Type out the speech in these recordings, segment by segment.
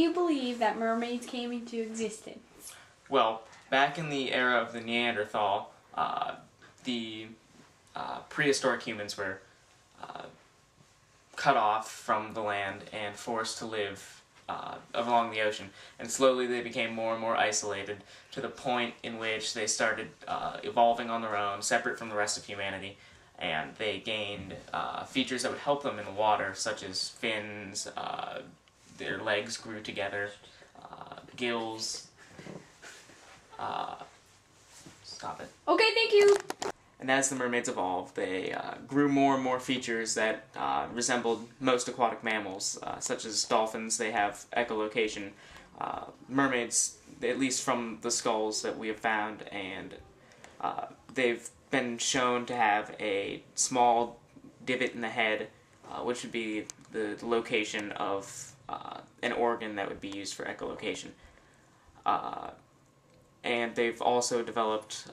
you believe that mermaids came into existence? Well, back in the era of the Neanderthal, the prehistoric humans were cut off from the land and forced to live along the ocean, and slowly they became more and more isolated to the point in which they started evolving on their own, separate from the rest of humanity, and they gained features that would help them in the water, such as fins, their legs grew together, gills. Stop it. Okay, thank you. And as the mermaids evolved, they grew more and more features that resembled most aquatic mammals, such as dolphins. They have echolocation. Mermaids, at least from the skulls that we have found, and they've been shown to have a small divot in the head, which would be the location of an organ that would be used for echolocation. And they've also developed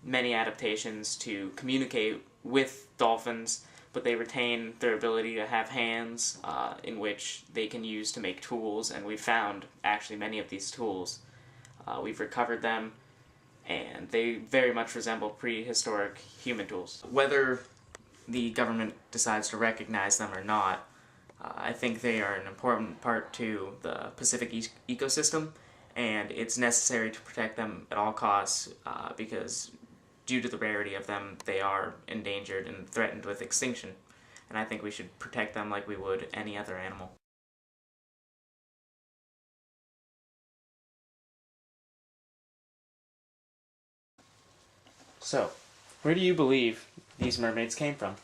many adaptations to communicate with dolphins, but they retain their ability to have hands in which they can use to make tools, and we've found actually many of these tools. We've recovered them, and they very much resemble prehistoric human tools. Whether the government decides to recognize them or not, I think they are an important part to the Pacific ecosystem, and it's necessary to protect them at all costs because due to the rarity of them, they are endangered and threatened with extinction, and I think we should protect them like we would any other animal. So, where do you believe these mermaids came from?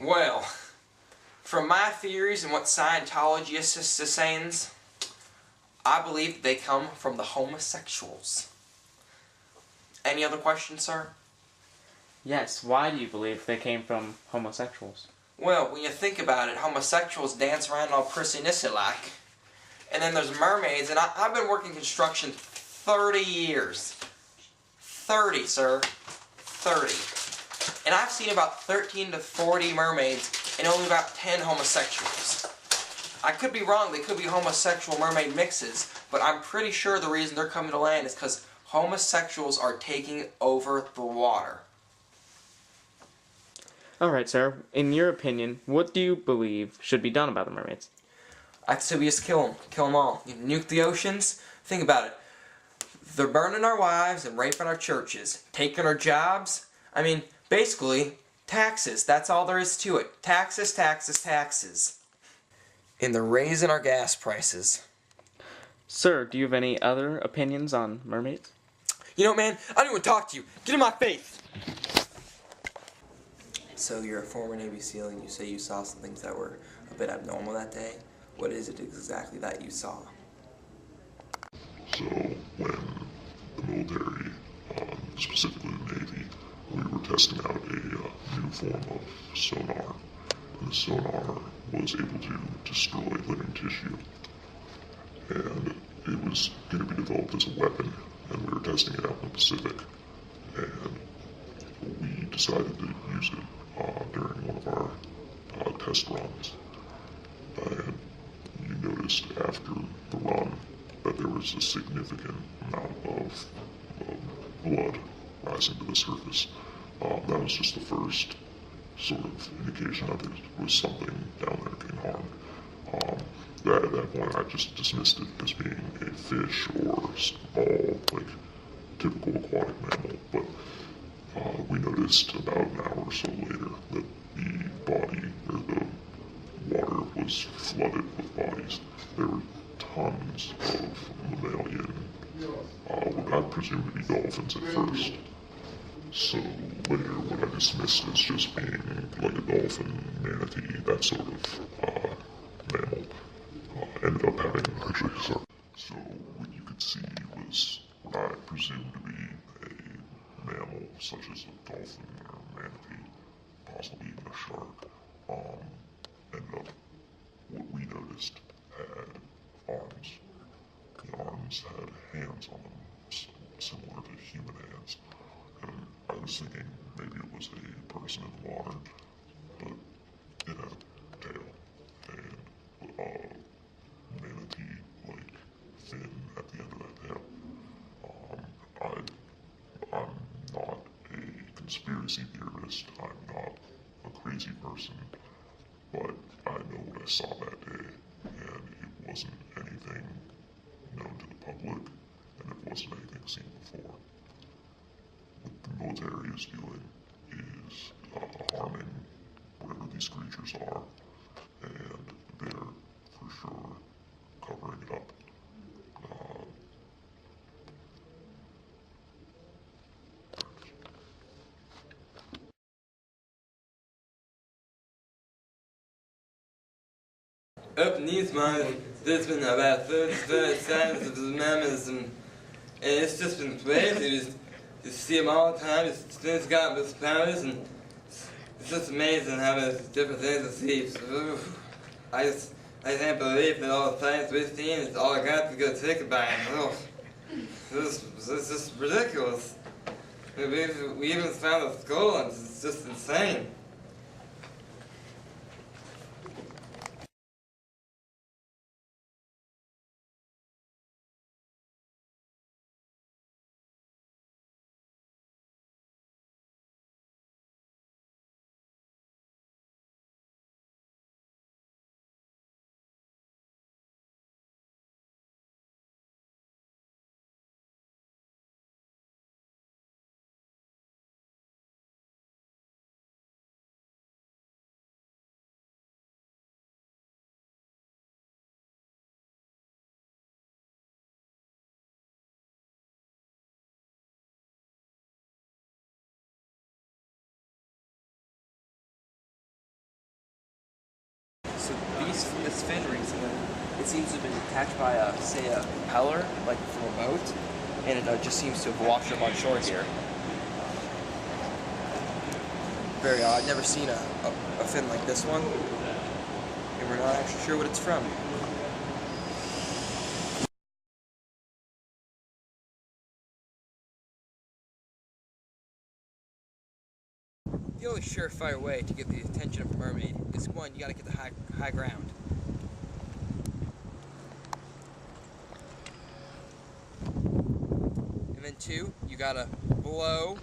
Well, from my theories and what Scientology is saying, I believe they come from the homosexuals. Any other questions, sir? Yes, why do you believe they came from homosexuals? Well, when you think about it, homosexuals dance around all prissy-nissy-like. And then there's mermaids, and I've been working construction 30 years. 30, sir. 30. And I've seen about 13 to 40 mermaids and only about 10 homosexuals. I could be wrong, they could be homosexual mermaid mixes, but I'm pretty sure the reason they're coming to land is because homosexuals are taking over the water. Alright, sir. In your opinion, what do you believe should be done about the mermaids? I'd say we just kill them. Kill them all. You nuke the oceans. Think about it. They're burning our wives and raping our churches. Taking our jobs. I mean, basically, taxes. That's all there is to it. Taxes, taxes, taxes. And they're raising our gas prices. Sir, do you have any other opinions on mermaids? You know, man, I don't even talk to you. Get in my face! So you're a former Navy SEAL and you say you saw some things that were a bit abnormal that day. What is it exactly that you saw? So when the military, specifically the Navy, we were testing out a new form of sonar. And the sonar was able to destroy living tissue. And it was going to be developed as a weapon, and we were testing it out in the Pacific. And we decided to use it during one of our test runs. And you noticed after the run that there was a significant amount of blood rising to the surface. That was just the first sort of indication that there was something down there being harmed. At that point, I just dismissed it as being a fish or small, like, typical aquatic mammal. But we noticed about an hour or so later that the body, or the water, was flooded with bodies. There were tons of mammalian, what I presume to be dolphins at first. So later, when I dismissed as just being like a dolphin, manatee, that sort of mammal, ended up having actually, sorry. So what you could see was what I presumed to be a mammal, such as a dolphin or a manatee, possibly even a shark. Ended up, what we noticed, had arms. The arms had hands on them, similar to human hands. And I was thinking maybe it was a person in the water, but it had a tail. And manatee conspiracy theorist. I'm not a crazy person, but I know what I saw that day, and it wasn't anything known to the public, and it wasn't anything seen before. What the military is doing is harming wherever these creatures are, and they're for sure covering it up. Up in these mines, there's been about 30 signs of Mermaids, and it's just been crazy. You see them all the time. Things got this powers, and it's just amazing how many different things I see. So, I can't believe that all the science we've seen is all I got to go take a bite. This is just ridiculous. We even found a skull, and it's just insane. So this fin recently, it seems to have been detached by a propeller, like from a boat, and it just seems to have washed up on shore here. Very odd. Never seen a fin like this one, and we're not actually sure what it's from. The only surefire way to get the attention of a mermaid is, one, you gotta get the high ground. And then two, you gotta blow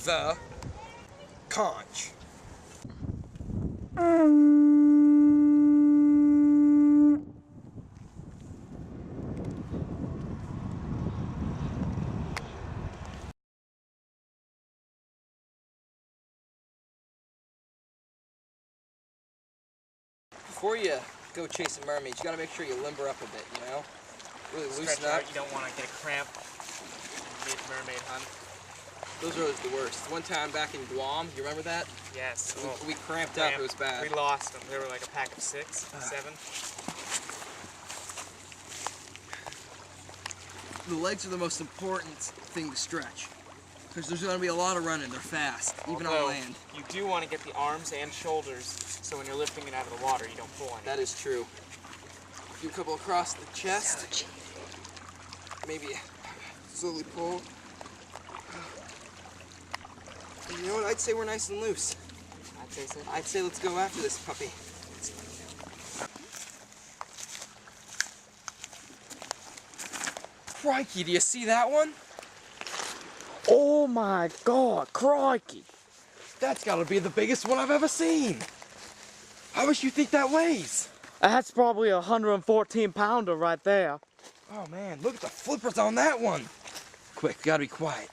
the conch. Before you go chasing mermaids, you gotta make sure you limber up a bit, you know? Really loosen up. You don't want to get a cramp mid-mermaid hunt. Those are always the worst. One time back in Guam, you remember that? Yes. We cramped up, it was bad. We lost them. They were like a pack of 6, 7. The legs are the most important thing to stretch, because there's going to be a lot of running. They're fast, even on land. You do want to get the arms and shoulders, so when you're lifting it out of the water, you don't pull any. That is true. Do a couple across the chest. Maybe slowly pull. And you know what? I'd say we're nice and loose. I'd say so. I'd say let's go after this puppy. Crikey, do you see that one? Oh my God, crikey. That's gotta be the biggest one I've ever seen. How much do you think that weighs? That's probably a 114-pounder right there. Oh man, look at the flippers on that one. Quick, we gotta be quiet.